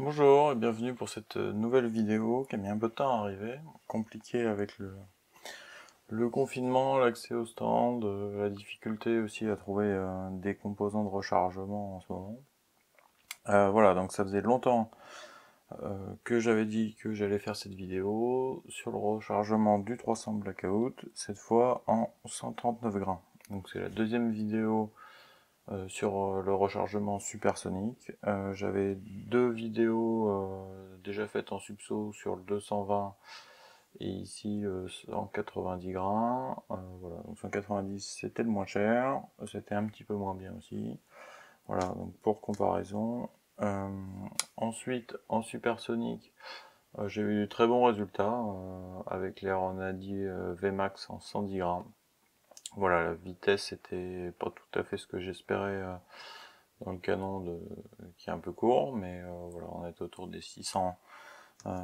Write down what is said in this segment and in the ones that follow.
Bonjour et bienvenue pour cette nouvelle vidéo qui a mis un peu de temps à arriver, compliqué avec le confinement, l'accès au stand, la difficulté aussi à trouver des composants de rechargement en ce moment. Voilà, donc ça faisait longtemps que j'avais dit que j'allais faire cette vidéo sur le rechargement du 300 Blackout, cette fois en 139 grains. Donc c'est la deuxième vidéo sur le rechargement supersonique. J'avais deux vidéos déjà faites en subso sur le 220 et ici en 90 grains. Voilà, donc 190 c'était le moins cher, c'était un petit peu moins bien aussi. Voilà, donc pour comparaison. Euh, Ensuite, en supersonique, j'ai eu de très bons résultats avec l'air on a dit Vmax en 110 grammes. Voilà, la vitesse était pas tout à fait ce que j'espérais dans le canon qui est un peu court, mais voilà, on est autour des 600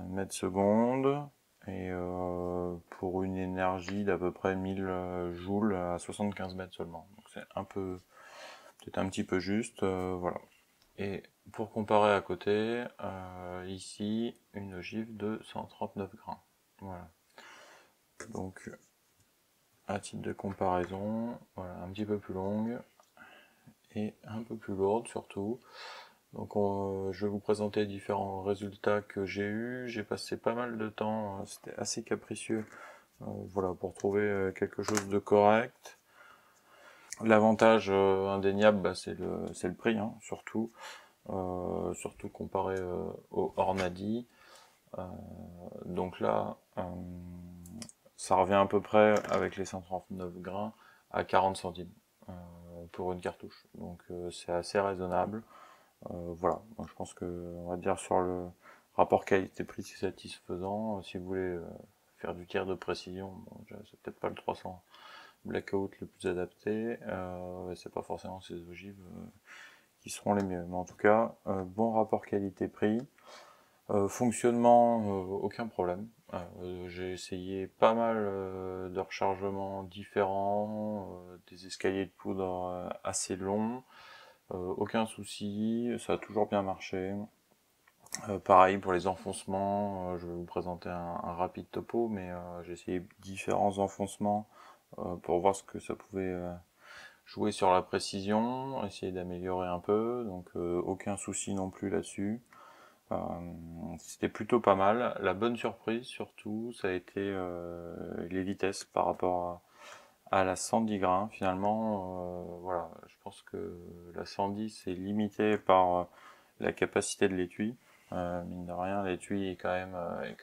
mètres secondes et pour une énergie d'à peu près 1000 joules à 75 mètres seulement. Donc c'est peut-être un petit peu juste, voilà. Et pour comparer à côté, ici une ogive de 139 grains. Voilà. Donc à titre de comparaison, voilà, un petit peu plus longue et un peu plus lourde surtout. Donc je vais vous présenter différents résultats que j'ai eus. J'ai passé pas mal de temps, c'était assez capricieux, voilà, pour trouver quelque chose de correct. L'avantage indéniable, bah, c'est le prix, hein, surtout comparé au Ornadi. Euh, donc là, ça revient à peu près avec les 139 grains à 40 centimes pour une cartouche. Donc c'est assez raisonnable. Voilà, donc je pense que on va dire sur le rapport qualité-prix c'est satisfaisant. Si vous voulez faire du tir de précision, bon, c'est peut-être pas le 300 Blackout le plus adapté. C'est pas forcément ces ogives qui seront les mieux. Mais en tout cas, bon rapport qualité-prix. Fonctionnement, aucun problème. J'ai essayé pas mal de rechargements différents, des escaliers de poudre assez longs. Aucun souci, ça a toujours bien marché. Pareil pour les enfoncements, je vais vous présenter un rapide topo, mais j'ai essayé différents enfoncements pour voir ce que ça pouvait jouer sur la précision, essayer d'améliorer un peu, donc aucun souci non plus là-dessus. C'était plutôt pas mal. La bonne surprise surtout, ça a été les vitesses par rapport à la 110 grains. Finalement, voilà, je pense que la 110 est limitée par la capacité de l'étui. Mine de rien, l'étui est quand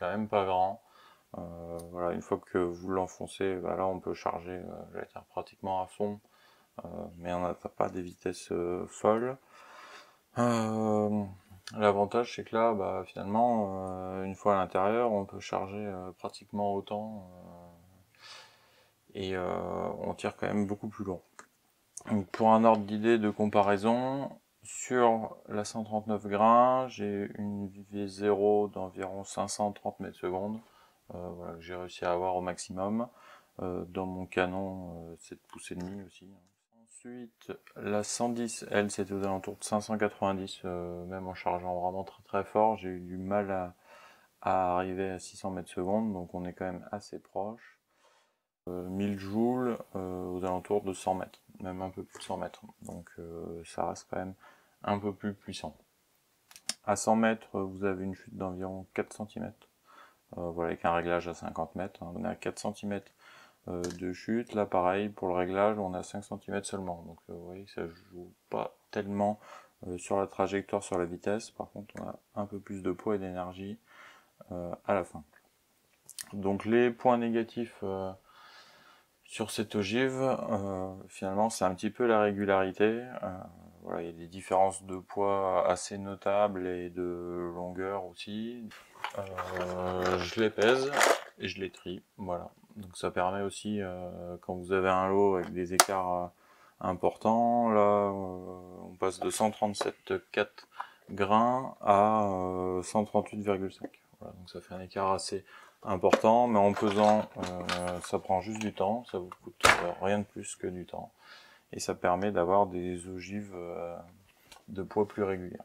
même pas grand. Voilà, une fois que vous l'enfoncez, bah là on peut charger, j'allais dire pratiquement à fond, mais on n'atteint pas des vitesses folles. Euh, L'avantage c'est que là, bah, finalement, une fois à l'intérieur, on peut charger pratiquement autant et on tire quand même beaucoup plus loin. Donc pour un ordre d'idée de comparaison, sur la 139 grains, j'ai une V0 d'environ 530 mètres secondes, voilà, que j'ai réussi à avoir au maximum. Dans mon canon, 7 pouces et demi aussi. Ensuite, la 110, elle, c'était aux alentours de 590, même en chargeant vraiment très très fort. J'ai eu du mal à arriver à 600 mètres secondes, donc on est quand même assez proche. 1000 joules aux alentours de 100 mètres, même un peu plus de 100 mètres. Donc ça reste quand même un peu plus puissant. À 100 mètres, vous avez une chute d'environ 4 cm. Voilà, avec un réglage à 50 mètres, hein, on est à 4 cm de chute. Là, pareil, pour le réglage, on a 5 cm seulement. Donc vous voyez que ça joue pas tellement sur la trajectoire, sur la vitesse. Par contre, on a un peu plus de poids et d'énergie à la fin. Donc les points négatifs sur cette ogive, finalement, c'est un petit peu la régularité. Voilà, il y a des différences de poids assez notables et de longueur aussi. Je les pèse et je les trie, voilà. Donc ça permet aussi, quand vous avez un lot avec des écarts importants, là, on passe de 137,4 grains à 138,5. Voilà, donc ça fait un écart assez important, mais en pesant, ça prend juste du temps, ça vous coûte rien de plus que du temps, et ça permet d'avoir des ogives de poids plus réguliers.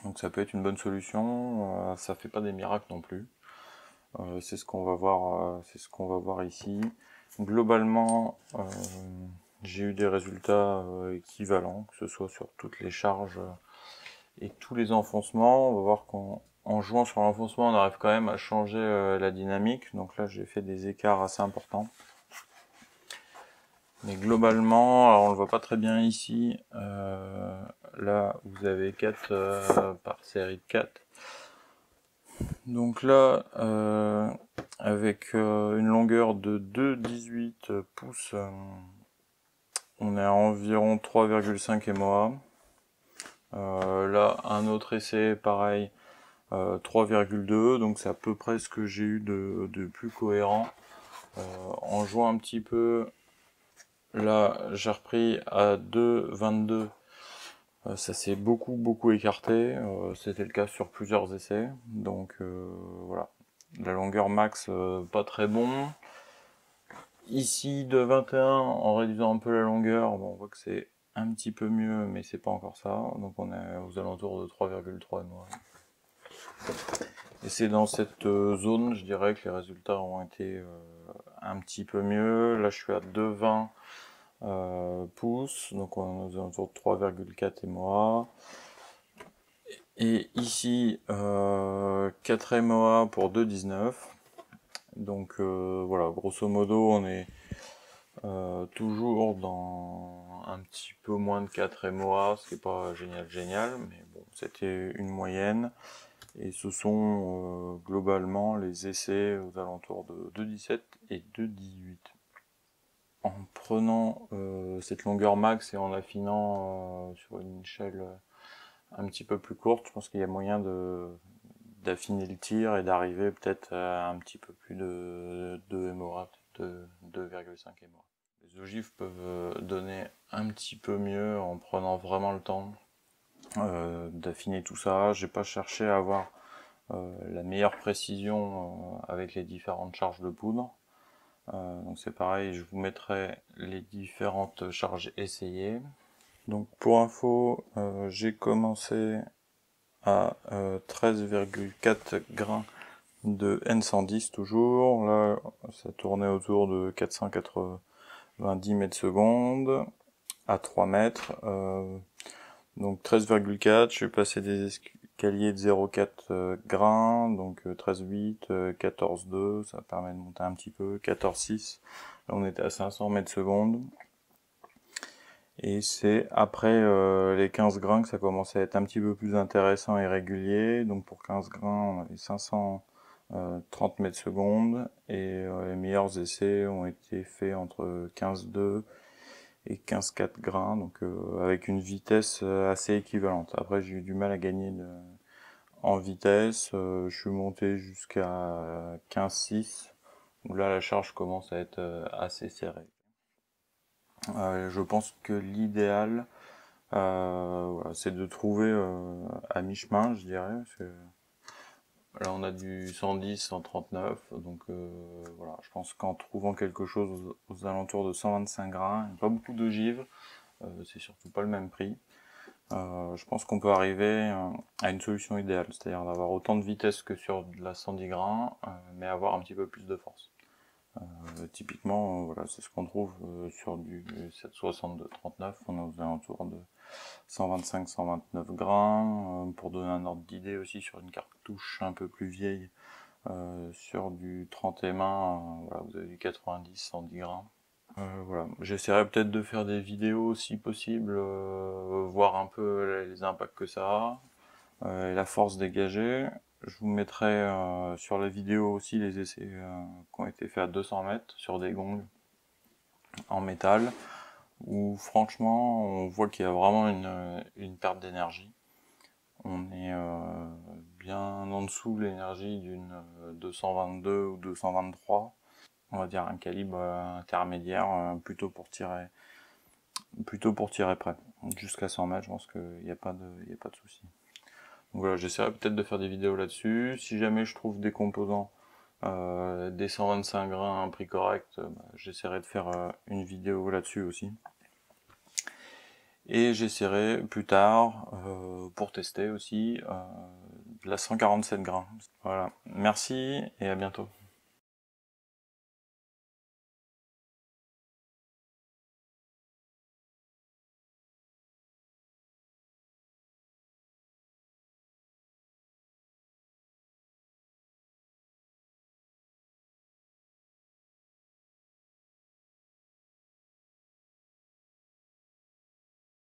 Donc ça peut être une bonne solution, ça fait pas des miracles non plus. C'est ce qu'on va voir ici. Globalement, j'ai eu des résultats équivalents, que ce soit sur toutes les charges et tous les enfoncements. On va voir qu'en jouant sur l'enfoncement, on arrive quand même à changer la dynamique. Donc là, j'ai fait des écarts assez importants. Mais globalement, alors on le voit pas très bien ici. Là, vous avez 4 par série de 4. Donc là, avec une longueur de 2,18 pouces, on est à environ 3,5 MOA. Là, un autre essai, pareil, 3,2, donc c'est à peu près ce que j'ai eu de plus cohérent. En jouant un petit peu, là, j'ai repris à 2,22. Ça s'est beaucoup écarté, c'était le cas sur plusieurs essais, donc voilà. La longueur max, pas très bon. Ici, de 21, en réduisant un peu la longueur, bon, on voit que c'est un petit peu mieux, mais c'est pas encore ça. Donc on est aux alentours de 3,3 MOA. Et c'est dans cette zone, je dirais, que les résultats ont été un petit peu mieux. Là, je suis à 2,20 pouces, donc on est aux alentours de 3,4 MOA. Et ici, 4 MOA pour 2,19. Donc voilà, grosso modo, on est toujours dans un petit peu moins de 4 MOA, ce qui n'est pas génial, mais bon, c'était une moyenne. Et ce sont globalement les essais aux alentours de 2,17 et 2,18. En prenant cette longueur max et en affinant sur une échelle un petit peu plus courte, je pense qu'il y a moyen d'affiner le tir et d'arriver peut-être à un petit peu plus de 2 MOA, peut-être 2,5 MOA. Les ogives peuvent donner un petit peu mieux en prenant vraiment le temps d'affiner tout ça. J'ai pas cherché à avoir la meilleure précision avec les différentes charges de poudre. Donc c'est pareil, je vous mettrai les différentes charges essayées. Donc pour info, j'ai commencé à 13,4 grains de N110 toujours. Là, ça tournait autour de 490 mètres secondes à 3 mètres. Donc 13,4, je suis passé des escaliers de 0,4 grains, donc 13,8, 14,2, ça permet de monter un petit peu, 14,6, là on était à 500 mètres secondes. Et c'est après les 15 grains que ça commençait à être un petit peu plus intéressant et régulier. Donc pour 15 grains, on avait 530 mètres secondes. Et les meilleurs essais ont été faits entre 15,2 et 15,4 grains. Donc avec une vitesse assez équivalente. Après j'ai eu du mal à gagner en vitesse. Je suis monté jusqu'à 15,6. Donc là la charge commence à être assez serrée. Je pense que l'idéal, voilà, c'est de trouver à mi-chemin, je dirais. Là, on a du 110, 139, donc voilà, je pense qu'en trouvant quelque chose aux alentours de 125 grains, pas beaucoup d'ogives, c'est surtout pas le même prix. Je pense qu'on peut arriver à une solution idéale, c'est-à-dire d'avoir autant de vitesse que sur de la 110 grains, mais avoir un petit peu plus de force. Typiquement, voilà, c'est ce qu'on trouve sur du 762-39, on est aux alentours de 125-129 grains. Pour donner un ordre d'idée aussi sur une cartouche un peu plus vieille, sur du 30 M1, voilà, vous avez du 90-110 grains. Voilà, j'essaierai peut-être de faire des vidéos si possible, voir un peu les impacts que ça a, et la force dégagée. Je vous mettrai sur la vidéo aussi les essais qui ont été faits à 200 mètres sur des gongs en métal, où franchement on voit qu'il y a vraiment une perte d'énergie. On est bien en dessous de l'énergie d'une 222 ou 223. On va dire un calibre intermédiaire, plutôt pour tirer près. Jusqu'à 100 mètres, je pense qu'il n'y a pas de souci. Donc voilà, j'essaierai peut-être de faire des vidéos là-dessus. Si jamais je trouve des composants, des 125 grains à un prix correct, j'essaierai de faire une vidéo là-dessus aussi. Et j'essaierai plus tard, pour tester aussi, la 147 grains. Voilà, merci et à bientôt.